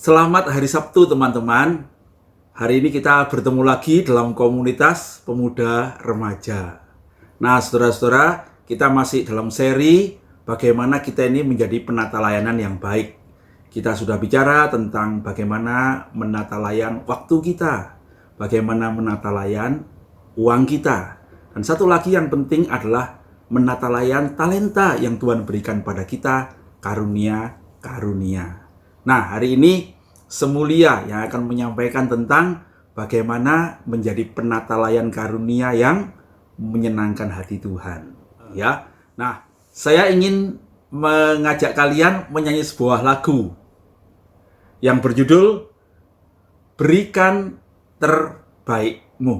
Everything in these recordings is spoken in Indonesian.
Selamat hari Sabtu teman-teman. Hari ini kita bertemu lagi dalam komunitas pemuda remaja. Nah saudara-saudara, kita masih dalam seri bagaimana kita ini menjadi penata layanan yang baik. Kita sudah bicara tentang bagaimana menata layan waktu kita, bagaimana menata layan uang kita. Dan satu lagi yang penting adalah menata layan talenta yang Tuhan berikan pada kita, karunia-karunia. Nah, hari ini Semulia yang akan menyampaikan tentang bagaimana menjadi penata layan karunia yang menyenangkan hati Tuhan. Ya. Nah, saya ingin mengajak kalian menyanyi sebuah lagu yang berjudul Berikan Terbaikmu.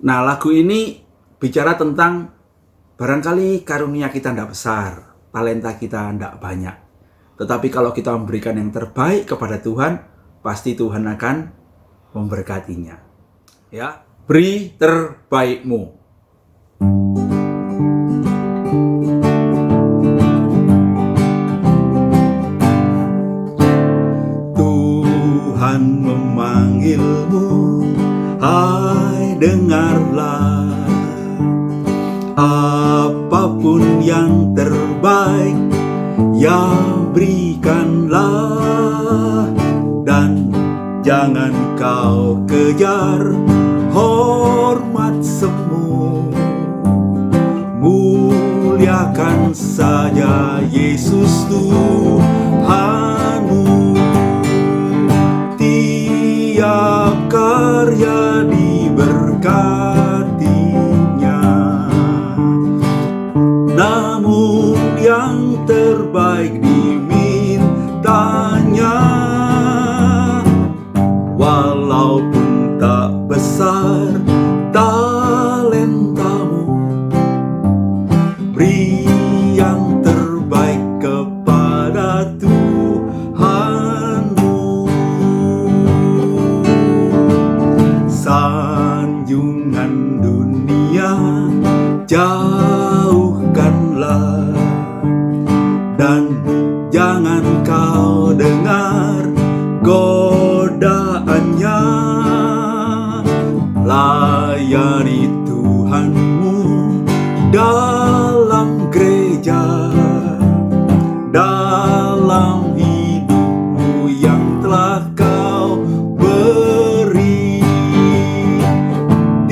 Nah, lagu ini bicara tentang barangkali karunia kita tidak besar, talenta kita tidak banyak. Tetapi kalau kita memberikan yang terbaik kepada Tuhan, pasti Tuhan akan memberkatinya. Ya, beri terbaikmu. Tuhan memanggilmu, hai dengarlah. Apapun yang terbaik, ya berikanlah, dan jangan kau kejar hormat semu. Muliakan saja Yesus Tuhanmu. Tiap karya diberkatinya, namun yang terbaik dimintanya. Walaupun tak besar talentamu, beri yang terbaik kepada Tuhanmu. Sanjungan dunia jauhkanlah, dan jangan kau dengar godaannya. Layani Tuhanmu dalam gereja, dalam hidupmu yang telah kau beri.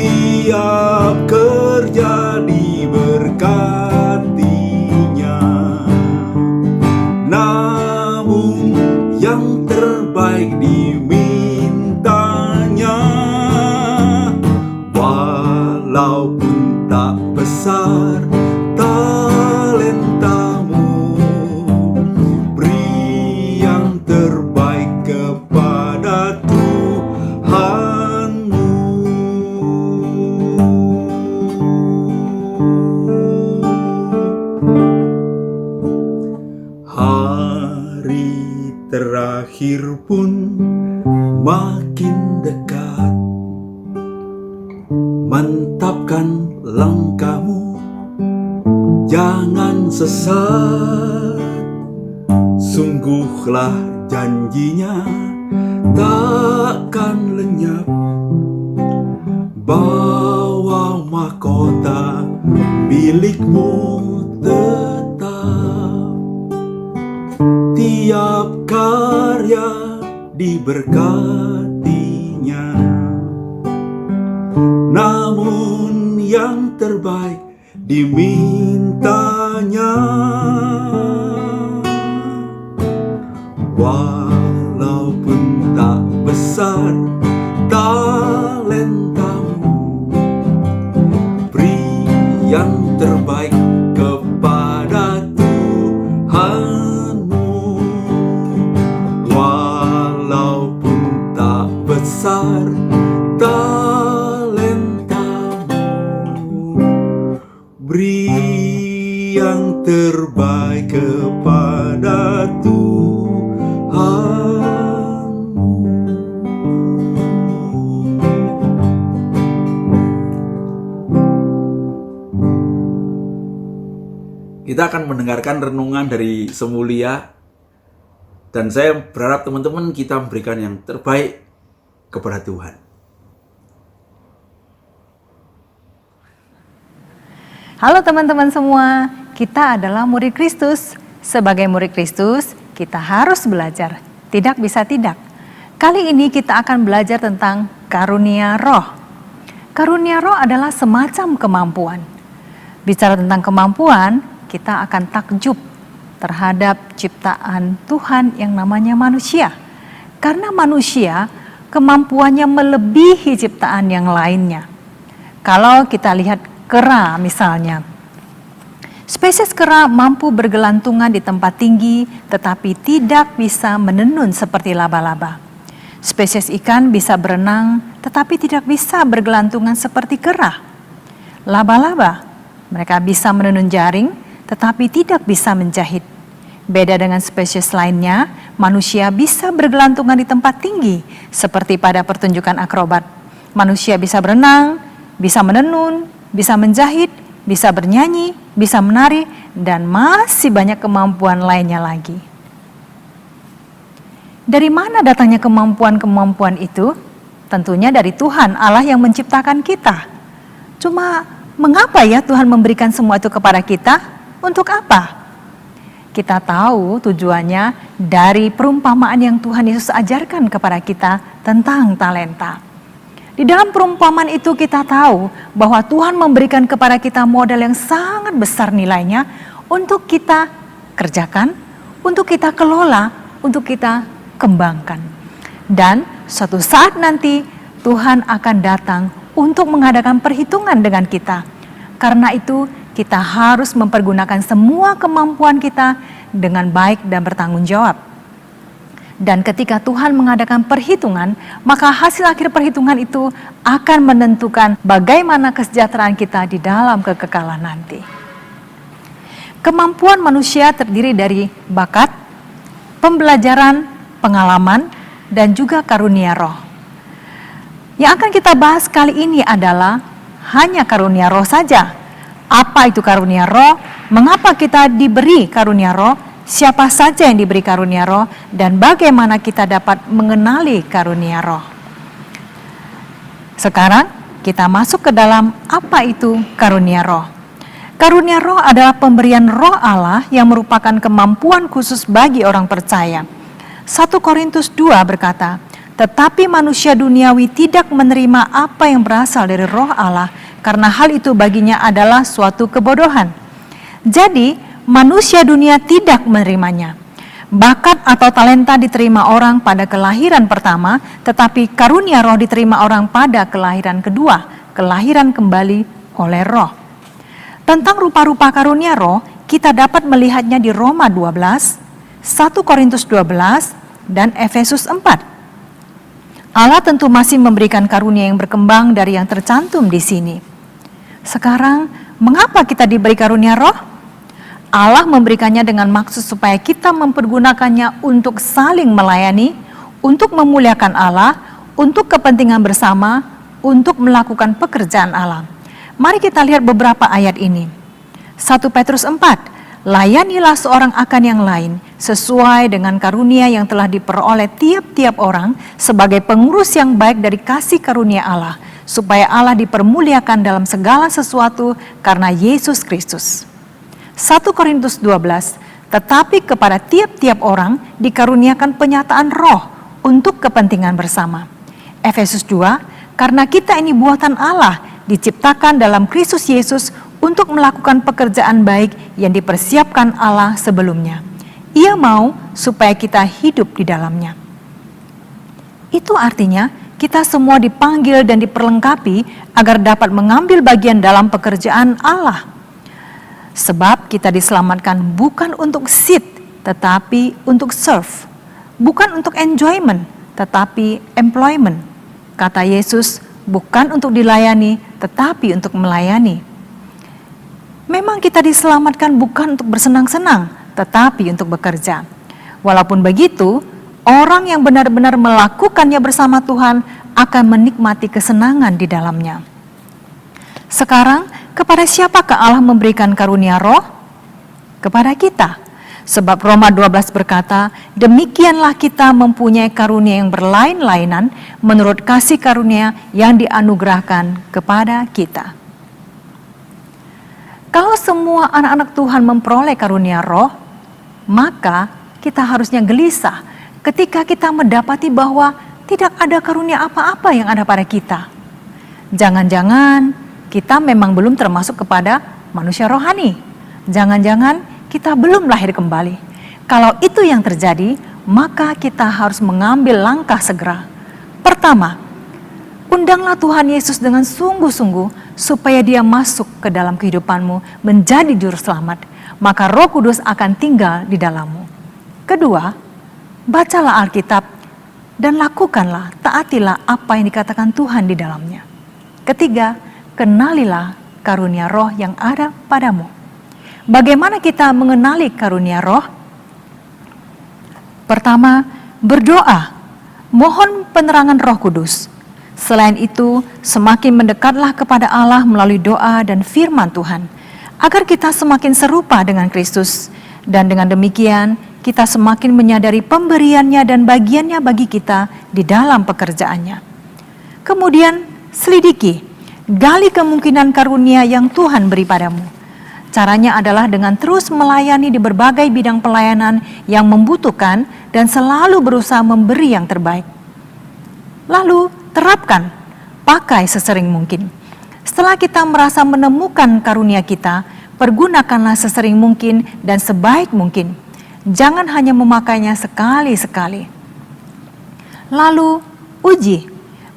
Tiap kerja diberkatinya, namun yang terbaik dimintanya. Walaupun tak besar talentamu, beri yang terbaik kepada Tuhanmu. Hari terakhir pun makin dekat. Mantapkan langkahmu, jangan sesat. Sungguhlah janjinya takkan lenyap. Bawa mahkota milikmu tetap. Tiap karya diberkatinya, namun yang terbaik dimintanya. Walaupun tak besar talentamu, beri yang terbaik kepada Tuhanmu. Walaupun tak besar talentamu, beri yang terbaik kepada Tuhanmu. Kita akan mendengarkan renungan dari Semulia Dan saya berharap teman-teman kita memberikan yang terbaik kepada Tuhan. Halo teman-teman semua, kita adalah murid Kristus. Sebagai murid Kristus, kita harus belajar, tidak bisa tidak. Kali ini kita akan belajar tentang karunia roh. Karunia roh adalah semacam kemampuan. Bicara tentang kemampuan, kita akan takjub terhadap ciptaan Tuhan yang namanya manusia. Karena manusia, kemampuannya melebihi ciptaan yang lainnya. Kalau kita lihat kera misalnya, spesies kera mampu bergelantungan di tempat tinggi tetapi tidak bisa menenun seperti laba-laba. Spesies ikan bisa berenang tetapi tidak bisa bergelantungan seperti kera. Laba-laba, mereka bisa menenun jaring tetapi tidak bisa menjahit. Beda dengan spesies lainnya, manusia bisa bergelantungan di tempat tinggi seperti pada pertunjukan akrobat. Manusia bisa berenang, bisa menenun, bisa menjahit, bisa bernyanyi, bisa menari, dan masih banyak kemampuan lainnya lagi. Dari mana datangnya kemampuan-kemampuan itu? Tentunya dari Tuhan Allah yang menciptakan kita. Cuma mengapa ya Tuhan memberikan semua itu kepada kita? Untuk apa? Kita tahu tujuannya dari perumpamaan yang Tuhan Yesus ajarkan kepada kita tentang talenta. Di dalam perumpamaan itu kita tahu bahwa Tuhan memberikan kepada kita modal yang sangat besar nilainya untuk kita kerjakan, untuk kita kelola, untuk kita kembangkan. Dan suatu saat nanti Tuhan akan datang untuk mengadakan perhitungan dengan kita. Karena itu kita harus mempergunakan semua kemampuan kita dengan baik dan bertanggung jawab. Dan ketika Tuhan mengadakan perhitungan, maka hasil akhir perhitungan itu akan menentukan bagaimana kesejahteraan kita di dalam kekekalan nanti. Kemampuan manusia terdiri dari bakat, pembelajaran, pengalaman, dan juga karunia roh. Yang akan kita bahas kali ini adalah hanya karunia roh saja. Apa itu karunia roh? Mengapa kita diberi karunia roh? Siapa saja yang diberi karunia roh? Dan bagaimana kita dapat mengenali karunia roh? Sekarang kita masuk ke dalam apa itu karunia roh. Karunia roh adalah pemberian roh Allah yang merupakan kemampuan khusus bagi orang percaya. 1 Korintus 2 berkata, tetapi manusia duniawi tidak menerima apa yang berasal dari roh Allah, karena hal itu baginya adalah suatu kebodohan. Jadi, manusia dunia tidak menerimanya. Bakat atau talenta diterima orang pada kelahiran pertama, tetapi karunia roh diterima orang pada kelahiran kedua, kelahiran kembali oleh roh. Tentang rupa-rupa karunia roh, kita dapat melihatnya di Roma 12, 1 Korintus 12, dan Efesus 4. Allah tentu masih memberikan karunia yang berkembang dari yang tercantum di sini. Sekarang, mengapa kita diberi karunia roh? Allah memberikannya dengan maksud supaya kita mempergunakannya untuk saling melayani, untuk memuliakan Allah, untuk kepentingan bersama, untuk melakukan pekerjaan Allah. Mari kita lihat beberapa ayat ini. 1 Petrus 4, layanilah seorang akan yang lain, sesuai dengan karunia yang telah diperoleh tiap-tiap orang sebagai pengurus yang baik dari kasih karunia Allah, supaya Allah dipermuliakan dalam segala sesuatu karena Yesus Kristus. 1 Korintus 12, tetapi kepada tiap-tiap orang dikaruniakan penyataan roh untuk kepentingan bersama. Efesus 2, karena kita ini buatan Allah, diciptakan dalam Kristus Yesus untuk melakukan pekerjaan baik yang dipersiapkan Allah sebelumnya. Ia mau supaya kita hidup di dalamnya. Itu artinya kita semua dipanggil dan diperlengkapi agar dapat mengambil bagian dalam pekerjaan Allah. Sebab kita diselamatkan bukan untuk sit, tetapi untuk serve. Bukan untuk enjoyment, tetapi employment. Kata Yesus, bukan untuk dilayani, tetapi untuk melayani. Memang kita diselamatkan bukan untuk bersenang-senang, tetapi untuk bekerja. Walaupun begitu, orang yang benar-benar melakukannya bersama Tuhan akan menikmati kesenangan di dalamnya. Sekarang, kepada siapakah Allah memberikan karunia roh? Kepada kita. Sebab Roma 12 berkata, demikianlah kita mempunyai karunia yang berlain-lainan menurut kasih karunia yang dianugerahkan kepada kita. Kalau semua anak-anak Tuhan memperoleh karunia roh, maka kita harusnya gelisah ketika kita mendapati bahwa tidak ada karunia apa-apa yang ada pada kita. Jangan-jangan kita memang belum termasuk kepada manusia rohani. Jangan-jangan kita belum lahir kembali. Kalau itu yang terjadi, maka kita harus mengambil langkah segera. Pertama, undanglah Tuhan Yesus dengan sungguh-sungguh supaya Dia masuk ke dalam kehidupanmu menjadi juru selamat. Maka Roh Kudus akan tinggal di dalammu. Kedua, bacalah Alkitab dan lakukanlah, taatilah apa yang dikatakan Tuhan di dalamnya. Ketiga, kenalilah karunia roh yang ada padamu. Bagaimana kita mengenali karunia roh? Pertama, berdoa, mohon penerangan Roh Kudus. Selain itu, semakin mendekatlah kepada Allah melalui doa dan firman Tuhan, agar kita semakin serupa dengan Kristus. Dan dengan demikian, kita semakin menyadari pemberiannya dan bagiannya bagi kita di dalam pekerjaannya. Kemudian, selidiki, gali kemungkinan karunia yang Tuhan beri padamu. Caranya adalah dengan terus melayani di berbagai bidang pelayanan yang membutuhkan dan selalu berusaha memberi yang terbaik. Lalu, terapkan, pakai sesering mungkin. Setelah kita merasa menemukan karunia kita, pergunakanlah sesering mungkin dan sebaik mungkin. Jangan hanya memakainya sekali-sekali. Lalu, uji,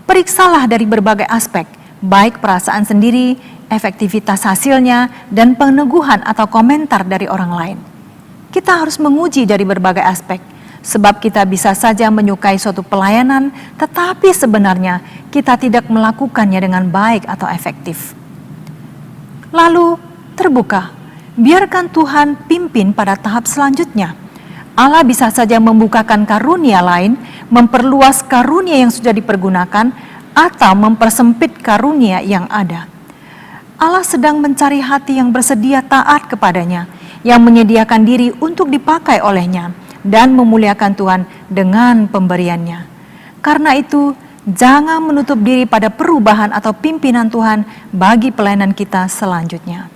periksalah dari berbagai aspek, baik perasaan sendiri, efektivitas hasilnya, dan peneguhan atau komentar dari orang lain. Kita harus menguji dari berbagai aspek, sebab kita bisa saja menyukai suatu pelayanan, tetapi sebenarnya kita tidak melakukannya dengan baik atau efektif. Lalu, terbuka, biarkan Tuhan pimpin pada tahap selanjutnya. Allah bisa saja membukakan karunia lain, memperluas karunia yang sudah dipergunakan, atau mempersempit karunia yang ada. Allah sedang mencari hati yang bersedia taat kepadanya, yang menyediakan diri untuk dipakai olehnya, dan memuliakan Tuhan dengan pemberiannya. Karena itu, jangan menutup diri pada perubahan atau pimpinan Tuhan bagi pelayanan kita selanjutnya.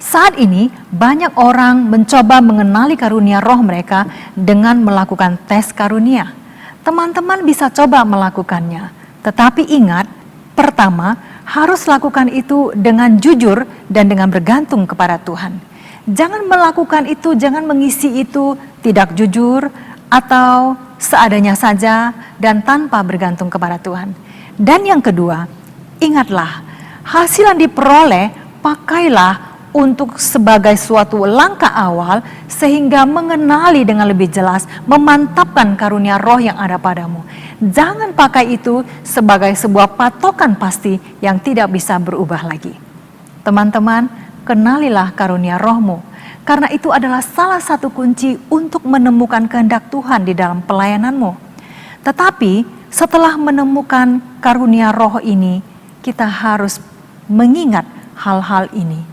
Saat ini, banyak orang mencoba mengenali karunia roh mereka dengan melakukan tes karunia. Teman-teman bisa coba melakukannya, tetapi ingat, pertama, harus lakukan itu dengan jujur dan dengan bergantung kepada Tuhan. Jangan melakukan itu, jangan mengisi itu tidak jujur atau seadanya saja dan tanpa bergantung kepada Tuhan. Dan yang kedua, ingatlah, hasil yang diperoleh pakailah untuk sebagai suatu langkah awal sehingga mengenali dengan lebih jelas, memantapkan karunia roh yang ada padamu. Jangan pakai itu sebagai sebuah patokan pasti yang tidak bisa berubah lagi. Teman-teman, kenalilah karunia rohmu, karena itu adalah salah satu kunci untuk menemukan kehendak Tuhan di dalam pelayananmu. Tetapi setelah menemukan karunia roh ini, kita harus mengingat hal-hal ini.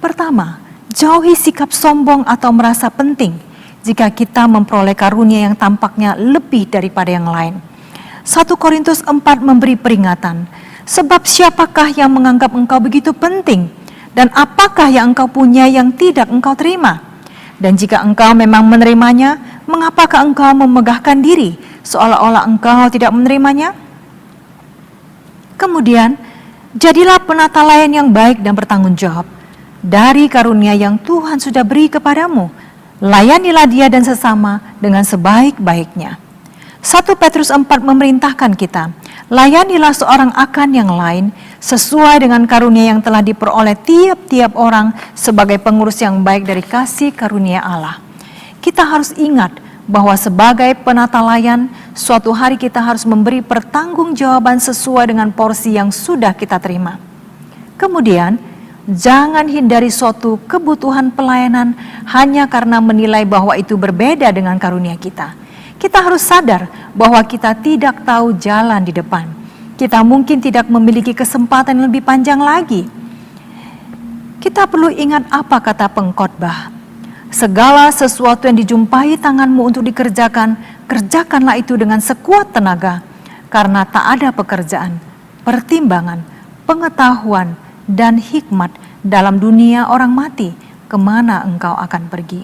Pertama, jauhi sikap sombong atau merasa penting jika kita memperoleh karunia yang tampaknya lebih daripada yang lain. 1 Korintus 4 memberi peringatan, sebab siapakah yang menganggap engkau begitu penting, dan apakah yang engkau punya yang tidak engkau terima? Dan jika engkau memang menerimanya, mengapakah engkau memegahkan diri seolah-olah engkau tidak menerimanya? Kemudian, jadilah penata layan yang baik dan bertanggung jawab dari karunia yang Tuhan sudah beri kepadamu. Layanilah dia dan sesama dengan sebaik-baiknya. 1 Petrus 4 memerintahkan kita, layanilah seorang akan yang lain sesuai dengan karunia yang telah diperoleh tiap-tiap orang sebagai pengurus yang baik dari kasih karunia Allah. Kita harus ingat bahwa sebagai penata layan, suatu hari kita harus memberi pertanggungjawaban sesuai dengan porsi yang sudah kita terima. Kemudian, jangan hindari suatu kebutuhan pelayanan hanya karena menilai bahwa itu berbeda dengan karunia kita. Kita harus sadar bahwa kita tidak tahu jalan di depan. Kita mungkin tidak memiliki kesempatan yang lebih panjang lagi. kita perlu ingat apa kata pengkhotbah. Segala sesuatu yang dijumpai tanganmu untuk dikerjakan, kerjakanlah itu dengan sekuat tenaga, karena tak ada pekerjaan, pertimbangan, pengetahuan, dan hikmat dalam dunia orang mati, kemana engkau akan pergi.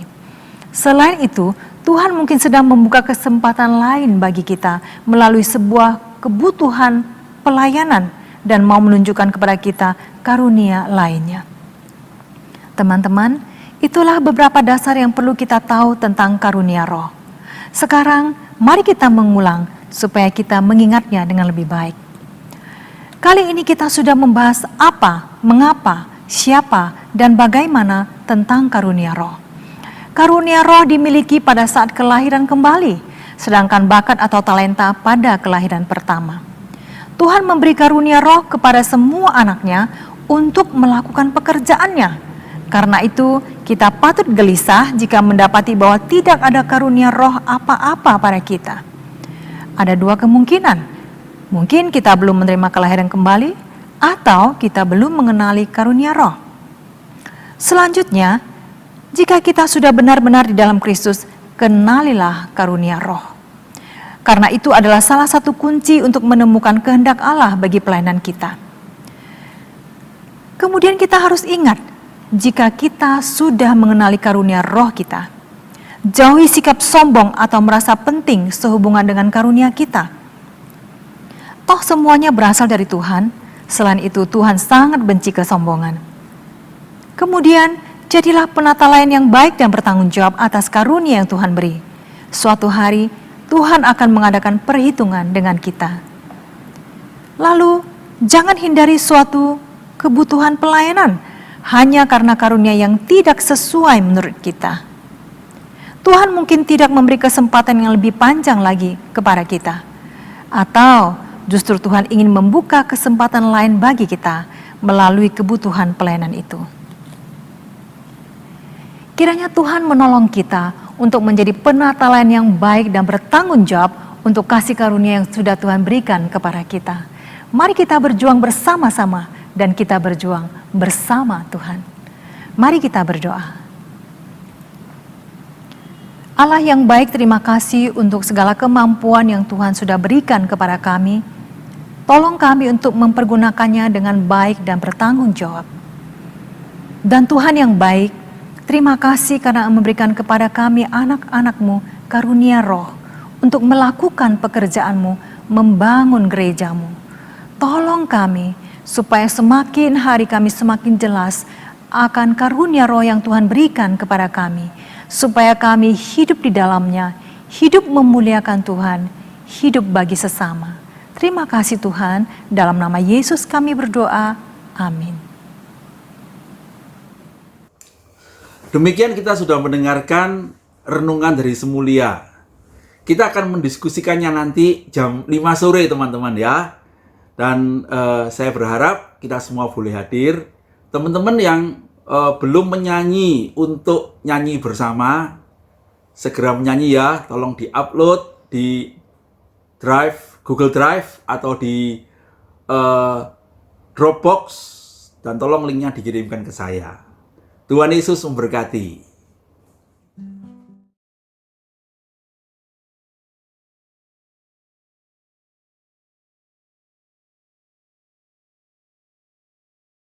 Selain itu, Tuhan mungkin sedang membuka kesempatan lain bagi kita melalui sebuah kebutuhan pelayanan dan mau menunjukkan kepada kita karunia lainnya. Teman-teman, itulah beberapa dasar yang perlu kita tahu tentang karunia roh. Sekarang, mari kita mengulang supaya kita mengingatnya dengan lebih baik. Kali ini kita sudah membahas apa, mengapa, siapa, dan bagaimana tentang karunia roh. Karunia roh dimiliki pada saat kelahiran kembali, sedangkan bakat atau talenta pada kelahiran pertama. Tuhan memberi karunia roh kepada semua anaknya untuk melakukan pekerjaannya. Karena itu, kita patut gelisah jika mendapati bahwa tidak ada karunia roh apa-apa pada kita. Ada dua kemungkinan. Mungkin kita belum menerima kelahiran kembali, atau kita belum mengenali karunia roh. Selanjutnya, jika kita sudah benar-benar di dalam Kristus, kenalilah karunia roh. Karena itu adalah salah satu kunci untuk menemukan kehendak Allah bagi pelayanan kita. Kemudian kita harus ingat, jika kita sudah mengenali karunia roh kita, jauhi sikap sombong atau merasa penting sehubungan dengan karunia kita. Toh semuanya berasal dari Tuhan, selain itu Tuhan sangat benci kesombongan. Kemudian, jadilah penata layan yang baik dan bertanggung jawab atas karunia yang Tuhan beri. Suatu hari, Tuhan akan mengadakan perhitungan dengan kita. Lalu, jangan hindari suatu kebutuhan pelayanan hanya karena karunia yang tidak sesuai menurut kita. Tuhan mungkin tidak memberi kesempatan yang lebih panjang lagi kepada kita. Atau justru Tuhan ingin membuka kesempatan lain bagi kita melalui kebutuhan pelayanan itu. Kiranya Tuhan menolong kita untuk menjadi penata layan yang baik dan bertanggung jawab untuk kasih karunia yang sudah Tuhan berikan kepada kita. Mari kita berjuang bersama-sama dan kita berjuang bersama Tuhan. Mari kita berdoa. Allah yang baik, terima kasih untuk segala kemampuan yang Tuhan sudah berikan kepada kami. Tolong kami untuk mempergunakannya dengan baik dan bertanggung jawab. Dan Tuhan yang baik, terima kasih karena memberikan kepada kami anak-anak-Mu karunia roh untuk melakukan pekerjaan-Mu, membangun gereja-Mu. Tolong kami supaya semakin hari kami semakin jelas akan karunia roh yang Tuhan berikan kepada kami, supaya kami hidup di dalamnya, hidup memuliakan Tuhan, hidup bagi sesama. Terima kasih Tuhan, dalam nama Yesus kami berdoa, amin. Demikian kita sudah mendengarkan renungan dari Semulia. Kita akan mendiskusikannya nanti jam 5 sore teman-teman ya. Dan saya berharap kita semua boleh hadir. Teman-teman yang belum menyanyi untuk nyanyi bersama, segera menyanyi ya. Tolong di-upload di Drive, Google Drive atau di Dropbox. Dan tolong linknya dikirimkan ke saya. Tuhan Yesus memberkati.